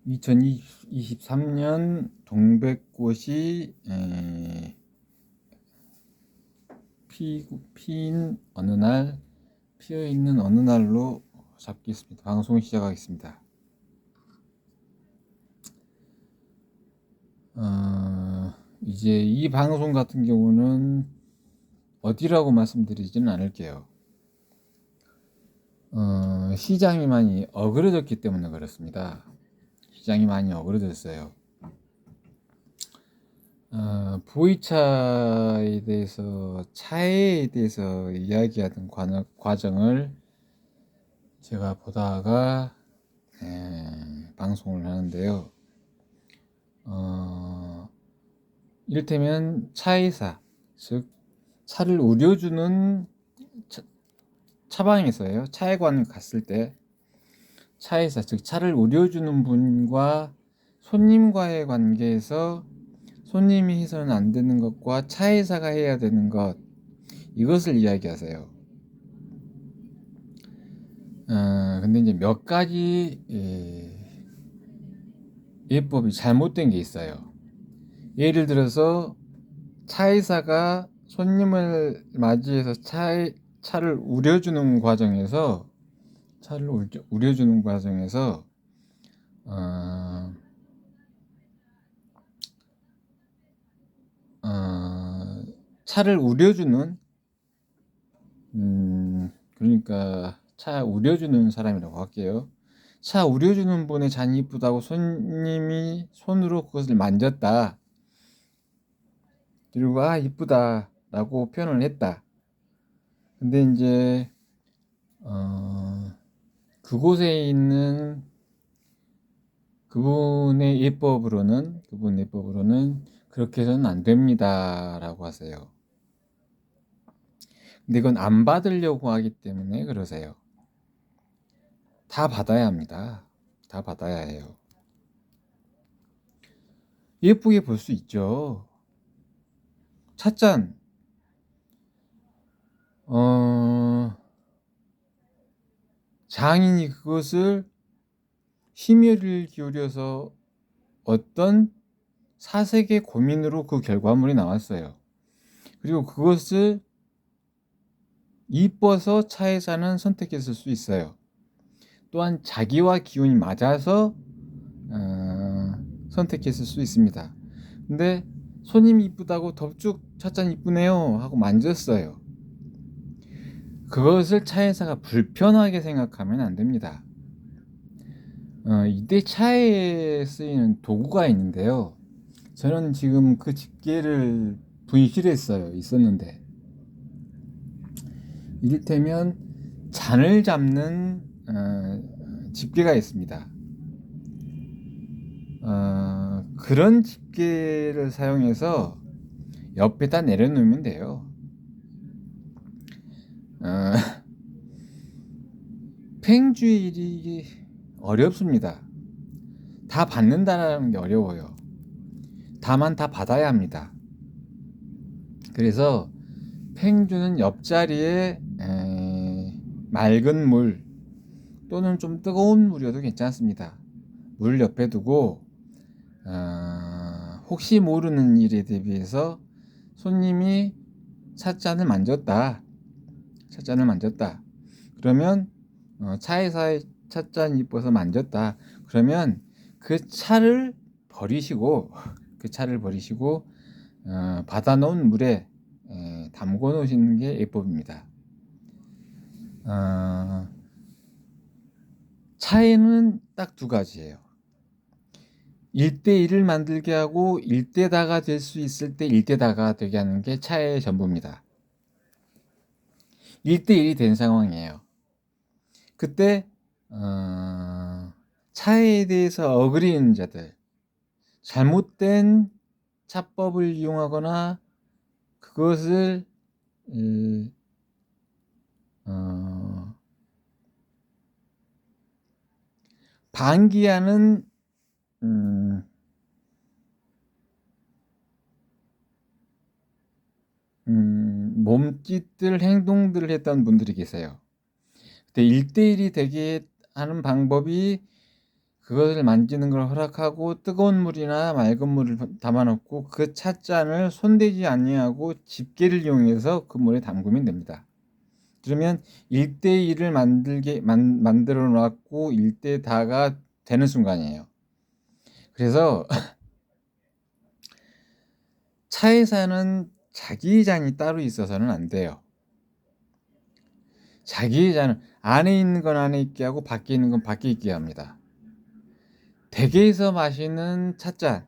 2023년 동백꽃이 피인 어느 날, 피어있는 어느 날로 잡겠습니다. 방송 시작하겠습니다. 이제 이 방송 같은 경우는 어디라고 말씀드리지는 않을게요. 시장이 많이 어그러졌기 때문에 그렇습니다. 시장이 많이 어그러졌어요. 보이차에 대해서, 차에 대해서 이야기하던 과정을 제가 보다가 방송을 하는데요. 이를테면 차이사, 즉 차를 우려주는 차방에서요. 차에관 갔을 때 차이사, 즉 차를 우려주는 분과 손님과의 관계에서 손님이 해서는 안 되는 것과 차이사가 해야 되는 것, 이것을 이야기하세요. 근데 이제 몇 가지 예법이 잘못된 게 있어요. 예를 들어서 차이사가 손님을 맞이해서 차를 우려주는 과정에서 차를 우려주는 그러니까 차 우려주는 사람이라고 할게요. 차 우려주는 분의 잔이 이쁘다고 손님이 손으로 그것을 만졌다. 그리고 이쁘다 라고 표현을 했다. 근데 이제 그곳에 있는 그분의 예법으로는 그렇게 해서는 안 됩니다 라고 하세요. 근데 그건 안 받으려고 하기 때문에 그러세요. 다 받아야 합니다. 다 받아야 해요. 예쁘게 볼 수 있죠. 찻잔, 장인이 그것을 심혈을 기울여서 어떤 사색의 고민으로 그 결과물이 나왔어요. 그리고 그것을 이뻐서 차에서는 선택했을 수 있어요. 또한 자기와 기운이 맞아서 선택했을 수 있습니다. 근데 손님이 이쁘다고 덥죽 찻잔 이쁘네요 하고 만졌어요. 그것을 차에서가 불편하게 생각하면 안 됩니다. 이때 차에 쓰이는 도구가 있는데요. 저는 지금 그 집게를 분실했어요. 있었는데 이를테면 잔을 잡는 집게가 있습니다. 그런 집게를 사용해서 옆에다 내려놓으면 돼요. 팽주일이 어렵습니다. 다 받는다는 게 어려워요. 다만 다 받아야 합니다. 그래서 팽주는 옆자리에 맑은 물 또는 좀 뜨거운 물이어도 괜찮습니다. 물 옆에 두고 혹시 모르는 일에 대비해서 손님이 찻잔을 만졌다. 그러면 차에서 찻잔 이뻐서 만졌다. 그러면 그 차를 버리시고 받아 놓은 물에 담궈 놓으시는 게 예법입니다. 차에는 딱 두 가지예요. 1대1을 만들게 하고 1대다가 될 수 있을 때 1대다가 되게 하는 게 차의 전부입니다. 1대1이 된 상황이에요. 그때 차에 대해서 어그리는 자들, 잘못된 차법을 이용하거나 그것을 방기하는 몸짓들, 행동들을 했던 분들이 계세요. 근데 1대1이 되게 하는 방법이 그것을 만지는 걸 허락하고 뜨거운 물이나 맑은 물을 담아놓고 그 찻잔을 손대지 아니하고 집게를 이용해서 그 물에 담그면 됩니다. 그러면 1대1을 만들어 놨고 1대 다가 되는 순간이에요. 그래서 차에서는 자기 잔이 따로 있어서는 안 돼요. 자기 잔은 안에 있는 건 안에 있게 하고 밖에 있는 건 밖에 있게 합니다. 댁에서 마시는 찻잔,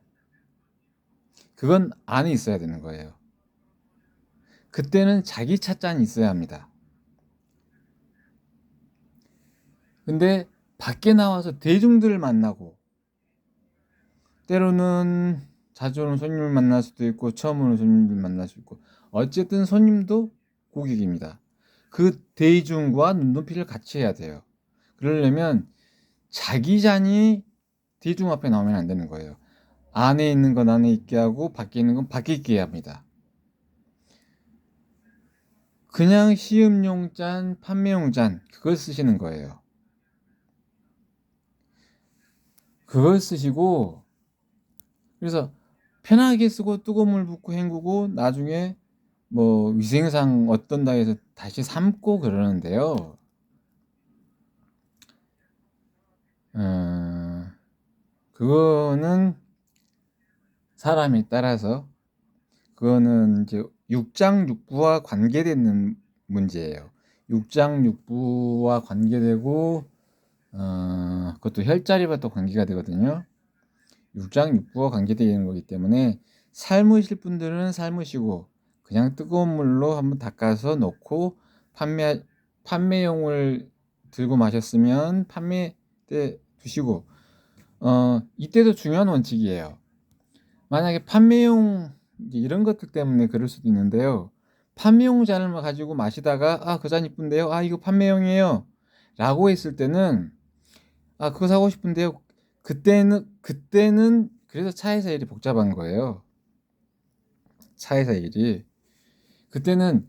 그건 안에 있어야 되는 거예요. 그때는 자기 찻잔이 있어야 합니다. 근데 밖에 나와서 대중들을 만나고, 때로는 자주 오는 손님을 만날 수도 있고 처음 오는 손님을 만날 수 있고, 어쨌든 손님도 고객입니다. 그 대중과 눈높이를 같이 해야 돼요. 그러려면 자기 잔이 대중 앞에 나오면 안 되는 거예요. 안에 있는 건 안에 있게 하고 밖에 있는 건 밖에 있게 합니다. 그냥 시음용 잔, 판매용 잔, 그걸 쓰시는 거예요. 그걸 쓰시고, 그래서 편하게 쓰고 뜨거운 물 붓고 헹구고 나중에 뭐 위생상 어떤다 해서 다시 삶고 그러는데요. 그거는 사람에 따라서, 그거는 이제 육장육부와 관계되는 문제예요. 육장육부와 관계되고, 그것도 혈자리와 또 관계가 되거든요. 육장육부와 관계되는 거기 때문에 삶으실 분들은 삶으시고 그냥 뜨거운 물로 한번 닦아서 놓고 판매용을 들고 마셨으면 판매 때 두시고, 이때도 중요한 원칙이에요. 만약에 판매용 이런 것들 때문에 그럴 수도 있는데요. 판매용 잔을 가지고 마시다가 그 잔 이쁜데요. 이거 판매용이에요. 라고 했을 때는 그거 사고 싶은데요. 그때는 그래서 차에서 일이 복잡한 거예요. 차에서 일이. 그때는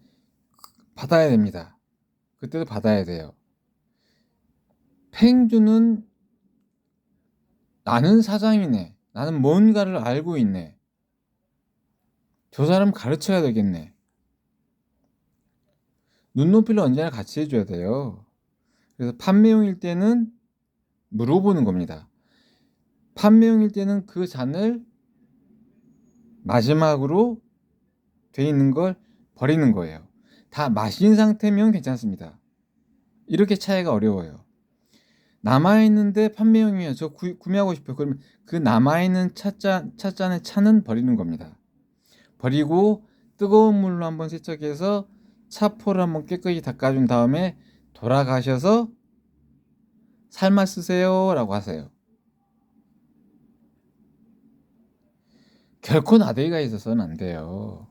받아야 됩니다. 그때도 받아야 돼요. 팽주는 나는 사장이네. 나는 뭔가를 알고 있네. 저 사람 가르쳐야 되겠네. 눈높이를 언제나 같이 해줘야 돼요. 그래서 판매용일 때는 물어보는 겁니다. 판매용일 때는 그 잔을 마지막으로 돼 있는 걸 버리는 거예요. 다 마신 상태면 괜찮습니다. 이렇게 차이가 어려워요. 남아있는데 판매용이에요. 저 구매하고 싶어요. 그러면 그 남아있는 찻잔의 차는 버리는 겁니다. 버리고 뜨거운 물로 한번 세척해서 차포를 한번 깨끗이 닦아준 다음에 돌아가셔서 삶아 쓰세요 라고 하세요. 결코 나대기가 있어서는 안 돼요.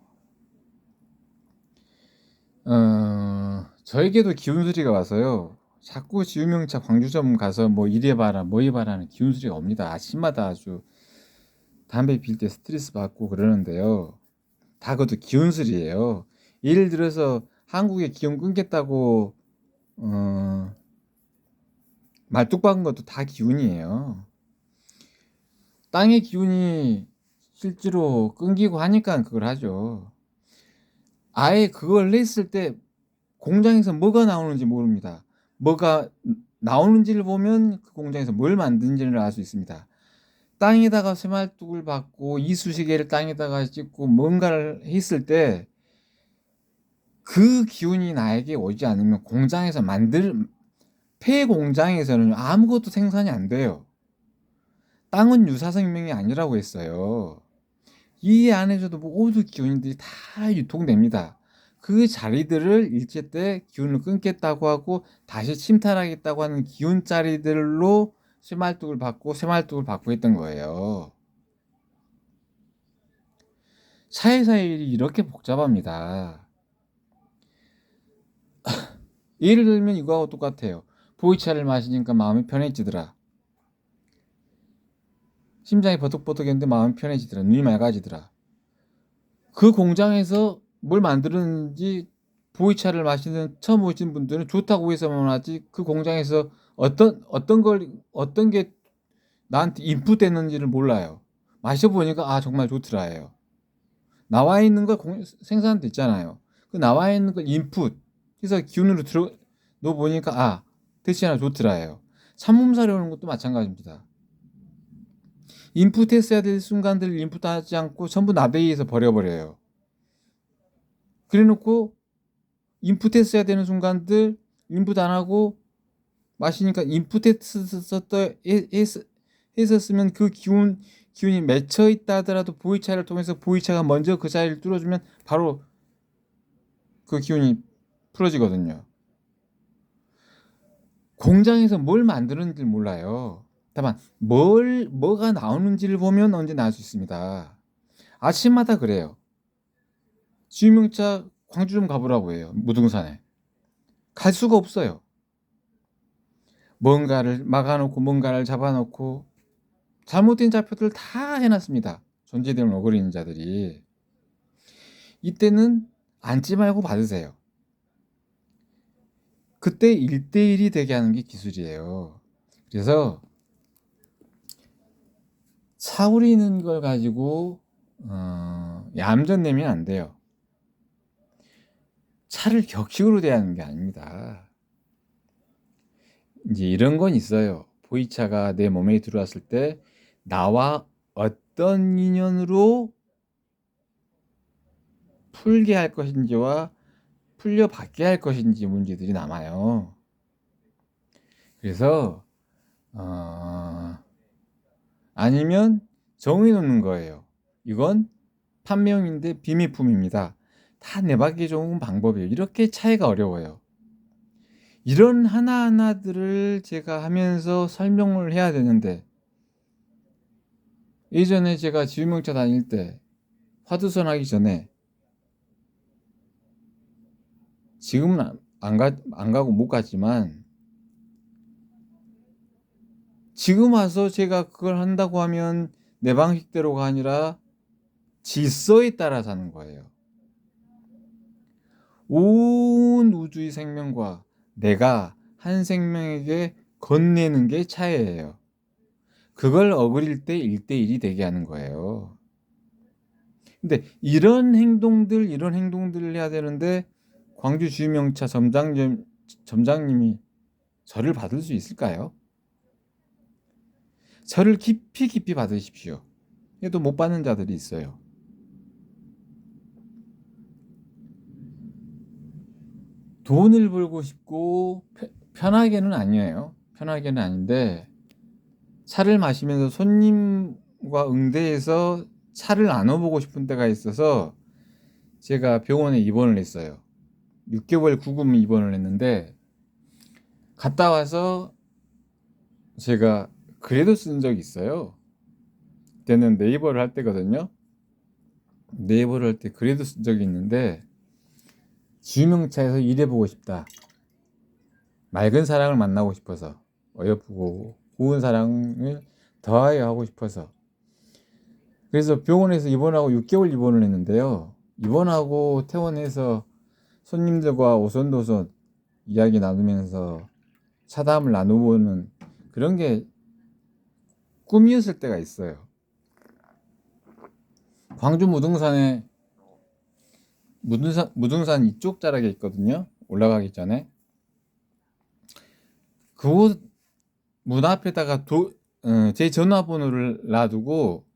저에게도 기운소리가 와서요. 자꾸 지우명차 광주점 가서 뭐 이래봐라 뭐 해봐라 하는 기운소리가 옵니다. 아침마다 아주 담배 필 때 스트레스 받고 그러는데요. 다 그것도 기운소리예요. 예를 들어서 한국에 기운 끊겠다고 말뚝 박은 것도 다 기운이에요. 땅의 기운이 실제로 끊기고 하니까 그걸 하죠. 아예 그걸 했을 때 공장에서 뭐가 나오는지 모릅니다. 뭐가 나오는지를 보면 그 공장에서 뭘 만든지를 알 수 있습니다. 땅에다가 쇠말뚝을 박고 이쑤시개를 땅에다가 찍고 뭔가를 했을 때 그 기운이 나에게 오지 않으면 공장에서 폐 공장에서는 아무것도 생산이 안 돼요. 땅은 유사생명이 아니라고 했어요. 이 안에서도 모두 기운들이 다 유통됩니다. 그 자리들을 일제 때 기운을 끊겠다고 하고 다시 침탈하겠다고 하는 기운 자리들로 쇠말뚝을 받고 했던 거예요. 차에서의 일이 이렇게 복잡합니다. 예를 들면 이거하고 똑같아요. 보이차를 마시니까 마음이 편해지더라. 심장이 버덕버덕했는데 마음이 편해지더라. 눈이 맑아지더라. 그 공장에서 뭘 만드는지 보이차를 마시는 처음 오신 분들은 좋다고 해서만 하지 그 공장에서 어떤 게 나한테 인풋됐는지를 몰라요. 마셔보니까 아 정말 좋더라예요. 나와 있는 걸 생산됐잖아요. 그 나와 있는 걸 인풋 해서 기운으로 들어 넣어 보니까 아 대체나 좋더라예요. 산몸 사려오는 것도 마찬가지입니다. 인풋했어야 될 순간들을 인풋하지 않고 전부 나베이에서 버려버려요. 그래놓고 인풋했어야 되는 순간들 인풋 안 하고 마시니까 했었으면 그 기운이 맺혀 있다 하더라도 보이차를 통해서 보이차가 먼저 그 자리를 뚫어주면 바로 그 기운이 풀어지거든요. 공장에서 뭘 만드는지 몰라요. 다만 뭐가 나오는지를 보면 언제나 알 수 있습니다. 아침마다 그래요. 주유명차 광주 좀 가보라고 해요. 무등산에. 갈 수가 없어요. 뭔가를 막아놓고 뭔가를 잡아놓고 잘못된 좌표들 다 해놨습니다. 존재되는 어그린 자들이. 이때는 앉지 말고 받으세요. 그때 1대1이 되게 하는 게 기술이에요. 그래서 차우리는 걸 가지고 얌전 내면 안 돼요. 차를 격식으로 대하는 게 아닙니다. 이제 이런 건 있어요. 보이차가 내 몸에 들어왔을 때 나와 어떤 인연으로 풀게 할 것인지와 풀려받게 할 것인지 문제들이 남아요. 그래서 아니면 정해놓는 거예요. 이건 판명인데 비밀품입니다. 다 내받기 좋은 방법이에요. 이렇게 차이가 어려워요. 이런 하나하나들을 제가 하면서 설명을 해야 되는데 예전에 제가 지유명차 다닐 때 화두선 하기 전에 지금은 안 가고 못 갔지만 지금 와서 제가 그걸 한다고 하면 내 방식대로가 아니라 질서에 따라 사는 거예요. 온 우주의 생명과 내가 한 생명에게 건네는 게 차이예요. 그걸 어그릴 때 1대1이 되게 하는 거예요. 근데 이런 행동들을 해야 되는데 광주 주유명차 점장님이 저를 받을 수 있을까요? 저를 깊이 받으십시오. 해도 못 받는 자들이 있어요. 돈을 벌고 싶고 편하게는 아니에요. 편하게는 아닌데 차를 마시면서 손님과 응대해서 차를 나눠보고 싶은 때가 있어서 제가 병원에 입원을 했어요. 6개월 구금 입원을 했는데 갔다 와서 제가 글에도 쓴 적이 있어요. 그때는 네이버를 할 때거든요. 네이버를 할 때 글에도 쓴 적이 있는데 주유명차에서 일해보고 싶다. 맑은 사랑을 만나고 싶어서 어여쁘고 고운 사랑을 더하여 하고 싶어서 그래서 병원에서 입원하고 6개월 입원을 했는데요. 입원하고 퇴원해서 손님들과 오손도손 이야기 나누면서 차담을 나누고는 그런 게 꿈이었을 때가 있어요. 광주 무등산에 무등산 이쪽 자락에 있거든요. 올라가기 전에 그곳 문 앞에다가 제 전화번호를 놔두고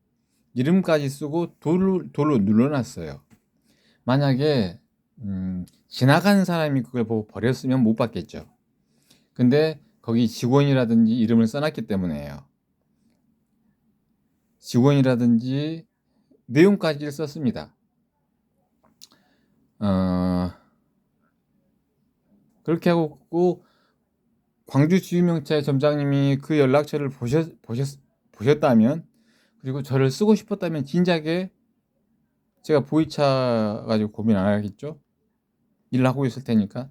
이름까지 쓰고 돌로 눌러놨어요. 만약에 지나가는 사람이 그걸 보고 버렸으면 못 받겠죠. 근데 거기 직원이라든지 이름을 써놨기 때문에요. 직원이라든지 내용까지 썼습니다. 그렇게 하고 광주 주유명차의 점장님이 그 연락처를 보셨다면 그리고 저를 쓰고 싶었다면 진작에 제가 보이차 가지고 고민 안 하겠죠? 일을 하고 있을 테니까.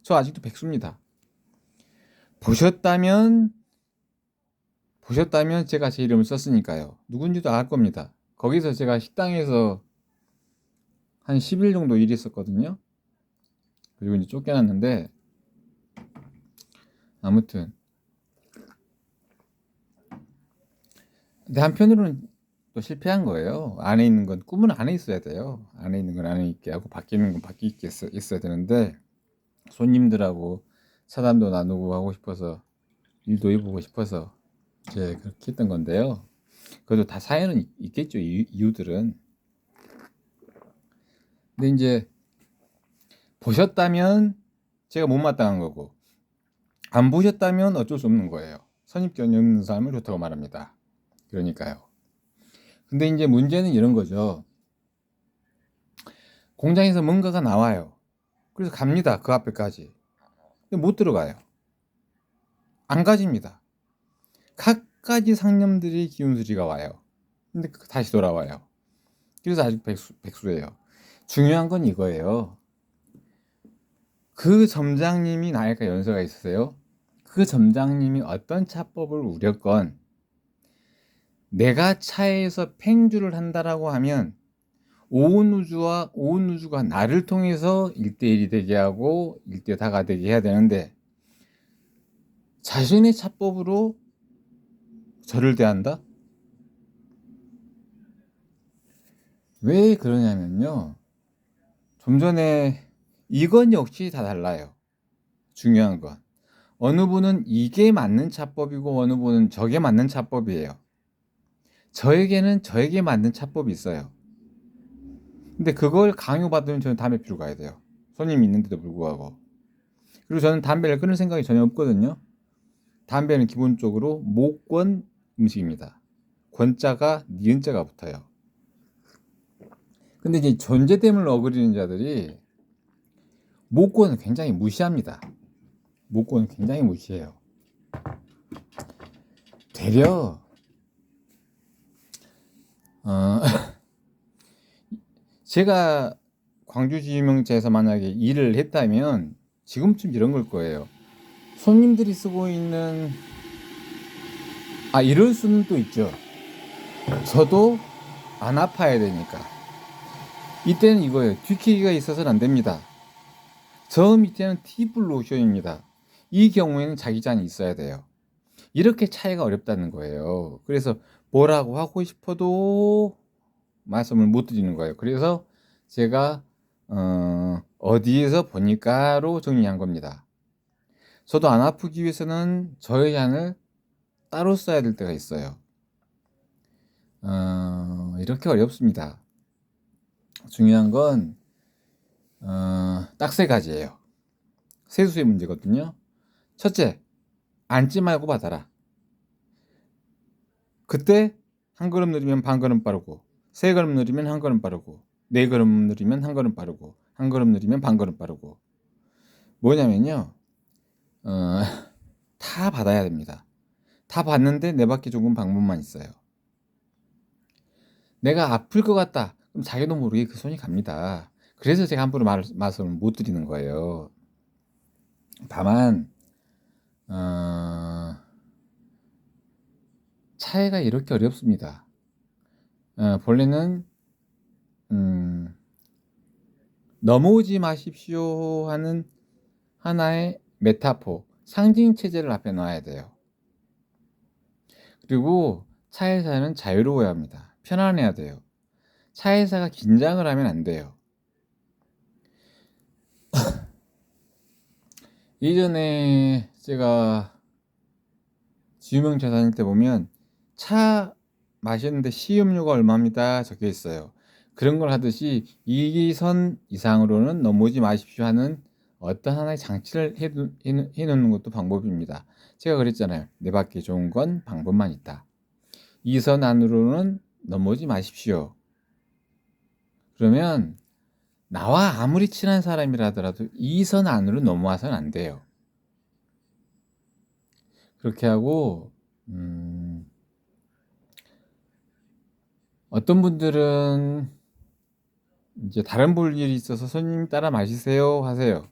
저 아직도 백수입니다. 보셨다면 제가 제 이름을 썼으니까요. 누군지도 알 겁니다. 거기서 제가 식당에서 한 10일 정도 일했었거든요. 그리고 이제 쫓겨났는데 아무튼 근데 한편으로는 또 실패한 거예요. 안에 있는 건 꿈은 안에 있어야 돼요. 안에 있는 건 안에 있게 하고 밖에 있는 건 밖에 있게 있어야 되는데 손님들하고 사담도 나누고 하고 싶어서 일도 해보고 싶어서 이제 그렇게 했던 건데요. 그래도 다 사연은 있겠죠. 이유들은. 근데 이제 보셨다면 제가 못마땅한 거고 안 보셨다면 어쩔 수 없는 거예요. 선입견이 없는 삶을 좋다고 말합니다. 그러니까요. 근데 이제 문제는 이런 거죠. 공장에서 뭔가가 나와요. 그래서 갑니다. 그 앞에까지. 근데 못 들어가요. 안 가집니다. 갖가지 상념들이 기운수리가 와요. 근데 다시 돌아와요. 그래서 아직 백수예요. 중요한 건 이거예요. 그 점장님이 나이가 연세가 있으세요. 그 점장님이 어떤 차법을 우렸건 내가 차에서 팽주를 한다라고 하면 온 우주가 나를 통해서 1대1이 되게 하고 1대 다가 되게 해야 되는데 자신의 차법으로 저를 대한다? 왜 그러냐면요. 좀 전에 이건 역시 다 달라요. 중요한 건. 어느 분은 이게 맞는 차법이고 어느 분은 저게 맞는 차법이에요. 저에게는 저에게 맞는 차법이 있어요. 근데 그걸 강요받으면 저는 담배 피러 가야 돼요. 손님이 있는데도 불구하고. 그리고 저는 담배를 끊을 생각이 전혀 없거든요. 담배는 기본적으로 모권 음식입니다. 권자가 니은자가 붙어요. 근데 이제 존재됨을 어그리는 자들이 모권을 굉장히 무시합니다. 모권을 굉장히 무시해요. 되려 제가 광주지휘명제에서 만약에 일을 했다면 지금쯤 이런 걸 거예요. 손님들이 쓰고 있는 이럴 수는 또 있죠. 저도 안 아파야 되니까. 이때는 이거예요. 뒤키기가 있어서는 안 됩니다. 저 밑에는 T블 로션입니다. 이 경우에는 자기 잔이 있어야 돼요. 이렇게 차이가 어렵다는 거예요. 그래서 뭐라고 하고 싶어도 말씀을 못 드리는 거예요. 그래서 제가 어디에서 보니까로 정리한 겁니다. 저도 안 아프기 위해서는 저의 잔을 따로 써야 될 때가 있어요. 이렇게 어렵습니다. 중요한 건 딱 세 가지예요. 세수의 문제거든요. 첫째, 앉지 말고 받아라. 그때 한 걸음 느리면 반 걸음 빠르고, 세 걸음 느리면 한 걸음 빠르고, 네 걸음 느리면 한 걸음 빠르고, 한 걸음 느리면 반 걸음 빠르고. 뭐냐면요, 어, 다 받아야 됩니다. 다 받는데 내 밖에 조금 방법만 있어요. 내가 아플 것 같다. 그럼 자기도 모르게 그 손이 갑니다. 그래서 제가 함부로 말씀을 못 드리는 거예요. 다만 차이가 이렇게 어렵습니다. 본래는 넘어오지 마십시오 하는 하나의 메타포, 상징 체제를 앞에 놔야 돼요. 그리고 차에서는 자유로워야 합니다. 편안해야 돼요. 차에서가 긴장을 하면 안 돼요. 예전에 제가 지유명차 다닐 때 보면 차 마셨는데 시음료가 얼마입니다 적혀 있어요. 그런 걸 하듯이 이 선 이상으로는 넘어오지 마십시오 하는 어떤 하나의 장치를 해놓는 것도 방법입니다. 제가 그랬잖아요. 내 밖에 좋은 건 방법만 있다. 이 선 안으로는 넘어오지 마십시오. 그러면 나와 아무리 친한 사람이라더라도 이 선 안으로 넘어와서는 안 돼요. 그렇게 하고 어떤 분들은 이제 다른 볼 일이 있어서 손님 따라 마시세요 하세요.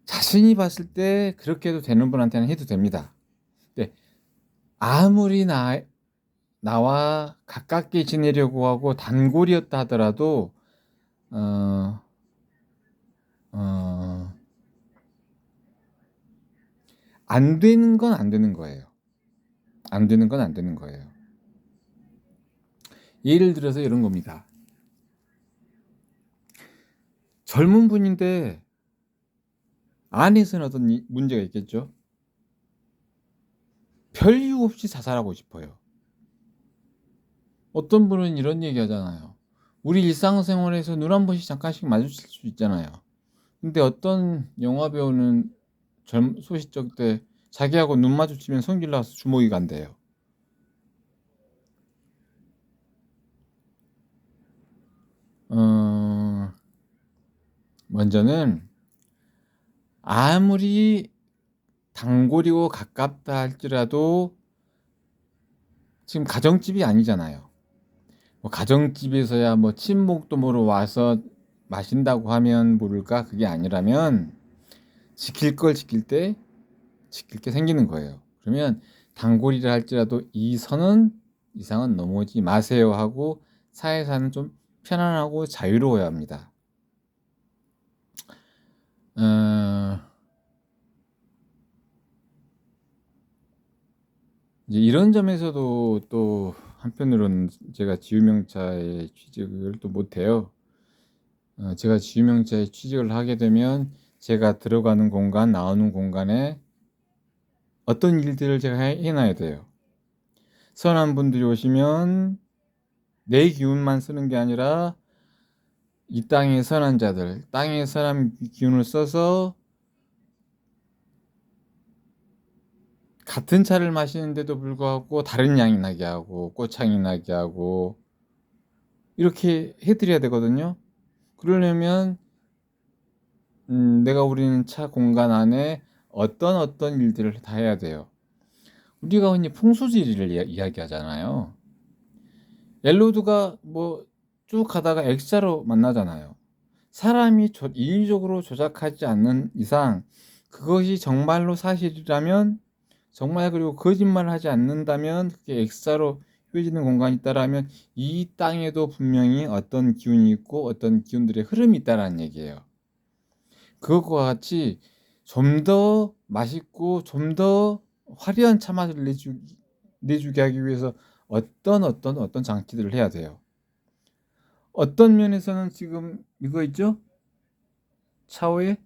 자신이 봤을 때 그렇게 해도 되는 분한테는 해도 됩니다. 근데 아무리 나와 가깝게 지내려고 하고 단골이었다 하더라도 어, 어, 안 되는 건 안 되는 거예요. 안 되는 건 안 되는 거예요. 예를 들어서 이런 겁니다. 젊은 분인데 안에서는 어떤 문제가 있겠죠. 별 이유 없이 자살하고 싶어요. 어떤 분은 이런 얘기 하잖아요. 우리 일상생활에서 눈 한 번씩 잠깐씩 마주칠 수 있잖아요. 근데 어떤 영화배우는 소시적 때 자기하고 눈 마주치면 손길 나와서 주먹이 간대요. 먼저는 아무리 단골이고 가깝다 할지라도 지금 가정집이 아니잖아요. 뭐 가정집에서야 뭐 친목도모로 와서 마신다고 하면 모를까? 그게 아니라면 지킬 걸 지킬 때 지킬 게 생기는 거예요. 그러면 단골이라 할지라도 이 선은 이상은 넘어오지 마세요 하고 사회사는 좀 편안하고 자유로워야 합니다. 이제 이런 점에서도 또 한편으로는 제가 지유명차에 취직을 또 못해요. 제가 지유명차에 취직을 하게 되면 제가 들어가는 공간, 나오는 공간에 어떤 일들을 제가 해놔야 돼요. 선한 분들이 오시면 내 기운만 쓰는 게 아니라 이 땅의 선한 자들, 땅의 선한 기운을 써서 같은 차를 마시는데도 불구하고 다른 향이 나게 하고 꽃향이 나게 하고 이렇게 해드려야 되거든요. 그러려면 내가 우리는 차 공간 안에 어떤 일들을 다 해야 돼요. 우리가 흔히 풍수지리를 이야기하잖아요. 엘로드가 뭐 쭉 가다가 X자로 만나잖아요. 사람이 인위적으로 조작하지 않는 이상 그것이 정말로 사실이라면 정말 그리고 거짓말을 하지 않는다면 그게 X자로 휘어지는 공간이 있다라면 이 땅에도 분명히 어떤 기운이 있고 어떤 기운들의 흐름이 있다라는 얘기예요. 그것과 같이 좀 더 맛있고 좀 더 화려한 차맛을 내주게 하기 위해서 어떤 장치들을 해야 돼요. 어떤 면에서는 지금 이거 있죠? 차오에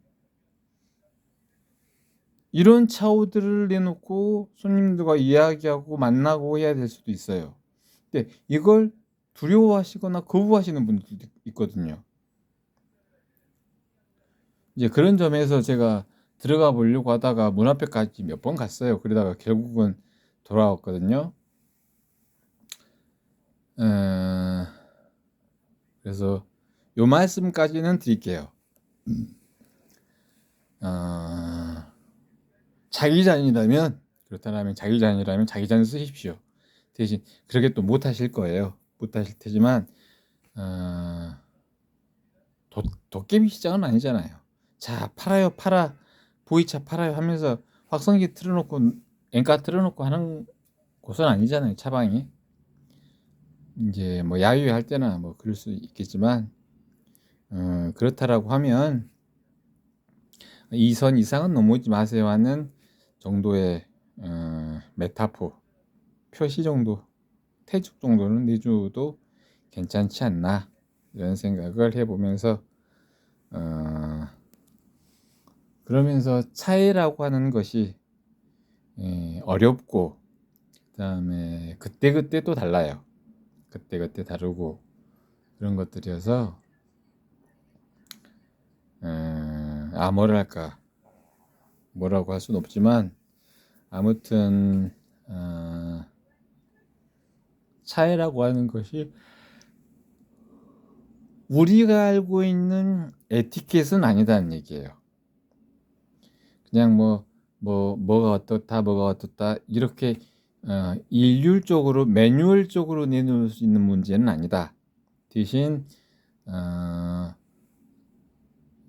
이런 차오들을 내놓고 손님들과 이야기하고 만나고 해야 될 수도 있어요. 근데 이걸 두려워하시거나 거부하시는 분들도 있거든요. 이제 그런 점에서 제가 들어가 보려고 하다가 문 앞에까지 몇 번 갔어요. 그러다가 결국은 돌아왔거든요. 그래서 요 말씀까지는 드릴게요. 자기 자녀라면 그렇다면 자기 자녀라면 자기 자녀 쓰십시오. 대신 그렇게 또 못하실 거예요. 못하실 테지만 도깨비 시장은 아니잖아요. 자 팔아요 팔아 보이차 팔아요 하면서 확성기 틀어놓고 엔카 틀어놓고 하는 곳은 아니잖아요. 차방이 이제 뭐 야유할 때나 뭐 그럴 수 있겠지만 그렇다라고 하면 이 선 이상은 넘어오지 마세요 하는 정도의 메타포 표시 정도 태죽 정도는 내줘도 괜찮지 않나 이런 생각을 해보면서 그러면서 차이라고 하는 것이 어렵고 그 다음에 그때그때 또 달라요. 그때그때 다르고 그런 것들이어서 뭐랄까 뭐라고 할 수는 없지만 아무튼 차이라고 하는 것이 우리가 알고 있는 에티켓은 아니다는 얘기예요. 그냥 뭐가 어떻다 이렇게 일률적으로 매뉴얼적으로 내놓을 수 있는 문제는 아니다. 대신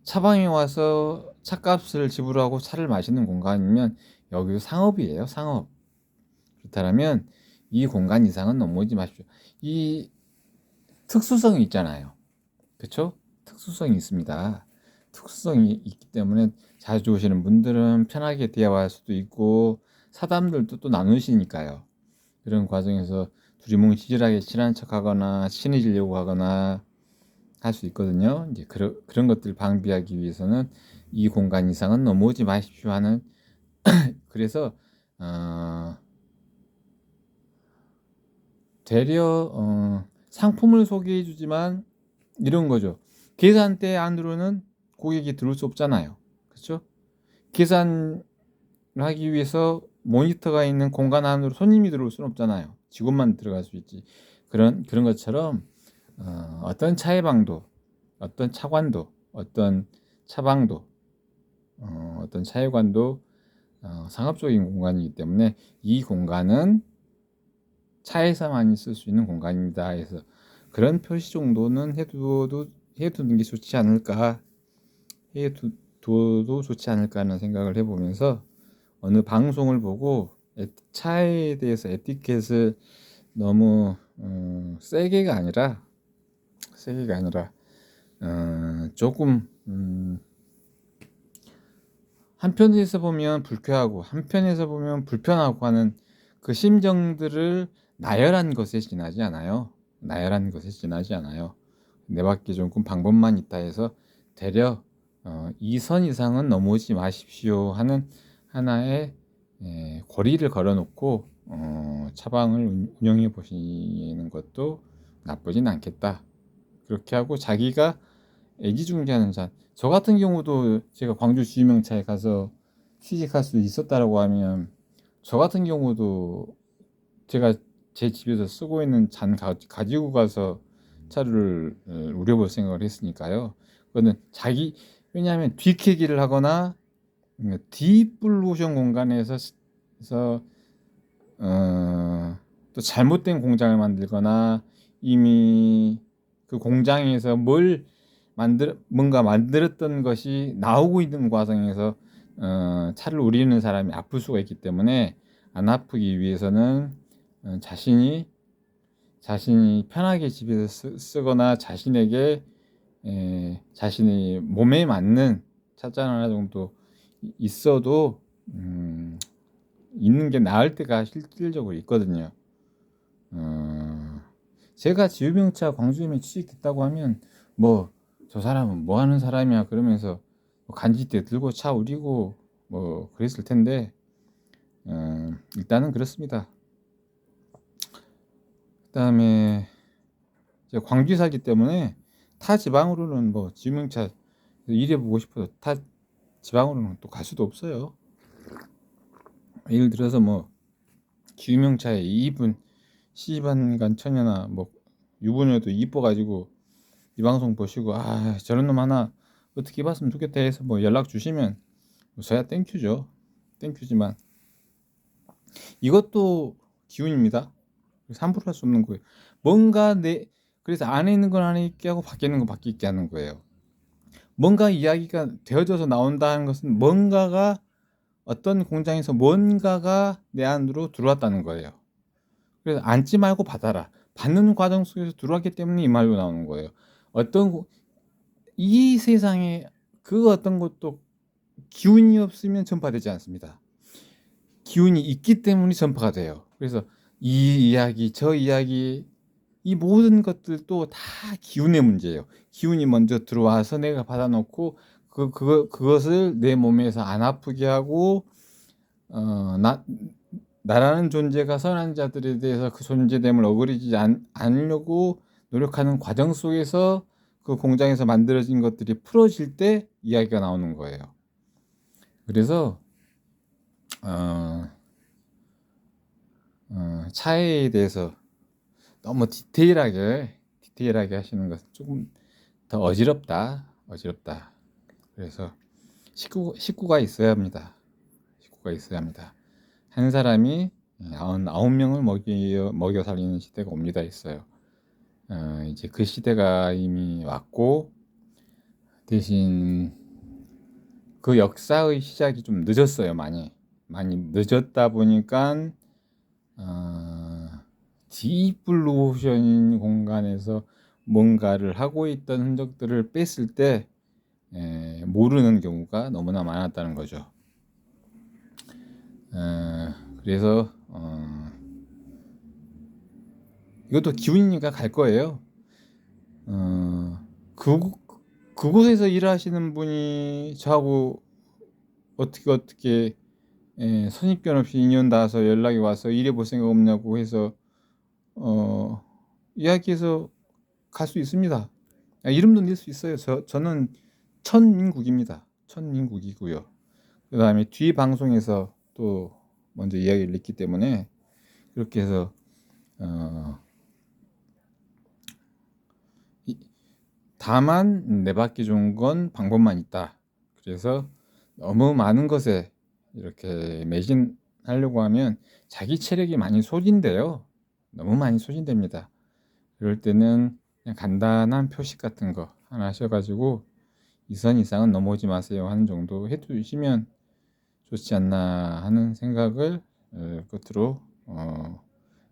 차방에 와서 차값을 지불하고 차를 마시는 공간이면 여기도 상업이에요. 상업. 그렇다면 이 공간 이상은 넘어오지 마십시오. 이 특수성이 있잖아요. 그렇죠? 특수성이 있습니다. 특수성이 있기 때문에 자주 오시는 분들은 편하게 대화할 수도 있고 사담들도 또 나누시니까요. 그런 과정에서 두리뭉실하게 친한 척하거나 친해지려고 하거나 할 수 있거든요. 이제 그런 것들 방비하기 위해서는 이 공간 이상은 넘어오지 마십시오 하는 그래서 되려 상품을 소개해 주지만 이런 거죠. 계산대 안으로는 고객이 들어올 수 없잖아요. 그렇죠? 계산을 하기 위해서 모니터가 있는 공간 안으로 손님이 들어올 수는 없잖아요. 직원만 들어갈 수 있지. 그런 것처럼 어떤 차의 방도, 어떤 차관도, 어떤 차방도, 어떤 차회관도 상업적인 공간이기 때문에 이 공간은 차에서만 있을 수 있는 공간입니다. 해서 그런 표시 정도는 해두는 게 좋지 않을까, 해둬도 좋지 않을까 하는 생각을 해보면서 어느 방송을 보고 차에 대해서 에티켓을 너무 세게가 아니라 조금 한편에서 보면 불쾌하고 한편에서 보면 불편하고 하는 그 심정들을 나열한 것에 지나지 않아요. 내 밖에 조금 방법만 있다 해서 되려 이 선 이상은 넘어오지 마십시오 하는 하나의 고리를 걸어놓고 차방을 운영해 보시는 것도 나쁘진 않겠다. 그렇게 하고 자기가 애지중지하는 저 같은 경우도 제가 광주 주유명차에 가서 취직할 수 있었다라고 하면 저 같은 경우도 제가 제 집에서 쓰고 있는 잔 가지고 가서 차를 우려볼 생각을 했으니까요. 그거는 왜냐하면 뒤캐기를 하거나 디플루션 공간에서 또 잘못된 공장을 만들거나 이미 그 공장에서 뭔가 만들었던 것이 나오고 있는 과정에서 차를 우리는 사람이 아플 수가 있기 때문에 안 아프기 위해서는 자신이 편하게 집에서 쓰거나 자신에게 자신의 몸에 맞는 찻잔 하나 정도 있어도 있는 게 나을 때가 실질적으로 있거든요. 제가 지유명차 광주에 취직됐다고 하면 뭐 저 사람은 뭐 하는 사람이야 그러면서 간지대 들고 차 우리고 뭐 그랬을 텐데 일단은 그렇습니다. 그다음에 제가 광주에 살기 때문에 타 지방으로는 뭐 지유명차 일해보고 싶어도 타 지방으로는 또 갈 수도 없어요. 예를 들어서 뭐 지유명차에 2분 시집안간 처녀나 뭐 유부녀도 이뻐가지고 이 방송 보시고 저런 놈 하나 어떻게 봤으면 좋겠다 해서 뭐 연락 주시면 저야 땡큐죠. 땡큐지만 이것도 기운입니다. 함부로 할 수 없는 거예요. 그래서 안에 있는 건 안에 있게 하고 밖에 있는 건 밖에 있게 하는 거예요. 뭔가 이야기가 되어져서 나온다는 것은 어떤 공장에서 뭔가가 내 안으로 들어왔다는 거예요. 그래서 앉지 말고 받아라. 받는 과정 속에서 들어왔기 때문에 이 말로 나오는 거예요. 이 세상에 그 어떤 것도 기운이 없으면 전파되지 않습니다. 기운이 있기 때문에 전파가 돼요. 그래서 이 이야기, 저 이야기, 이 모든 것들도 다 기운의 문제예요. 기운이 먼저 들어와서 내가 받아놓고 그것을 내 몸에서 안 아프게 하고 나라는 존재가 선한 자들에 대해서 그 존재됨을 어그리지 않으려고 노력하는 과정 속에서 그 공장에서 만들어진 것들이 풀어질 때 이야기가 나오는 거예요. 그래서 차에 대해서 너무 디테일하게 하시는 것은 조금 더 어지럽다. 그래서 식구가 있어야 합니다. 한 사람이 9명을 먹여 살리는 시대가 옵니다 있어요. 이제 그 시대가 이미 왔고 대신 그 역사의 시작이 좀 늦었어요. 많이 늦었다 보니까 디플루션 공간에서 뭔가를 하고 있던 흔적들을 뺐을 때 모르는 경우가 너무나 많았다는 거죠. 그래서 이것도 기운이니까 갈 거예요. 그, 그곳에서 일하시는 분이 저하고 어떻게 선입견 없이 인연 닿아서 연락이 와서 일해 볼 생각 없냐고 해서 이야기해서 갈 수 있습니다. 이름도 낼 수 있어요. 저는 천민국입니다. 천민국이고요. 그 다음에 뒤 방송에서 또 먼저 이야기를 냈기 때문에 그렇게 해서 다만 내받기 좋은 건 방법만 있다. 그래서 너무 많은 것에 이렇게 매진하려고 하면 자기 체력이 많이 소진돼요. 너무 많이 소진됩니다. 그럴 때는 그냥 간단한 표식 같은 거 하나 하셔가지고 이 선 이상은 넘어오지 마세요 하는 정도 해두시면 좋지 않나 하는 생각을 끝으로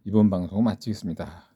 이번 방송을 마치겠습니다.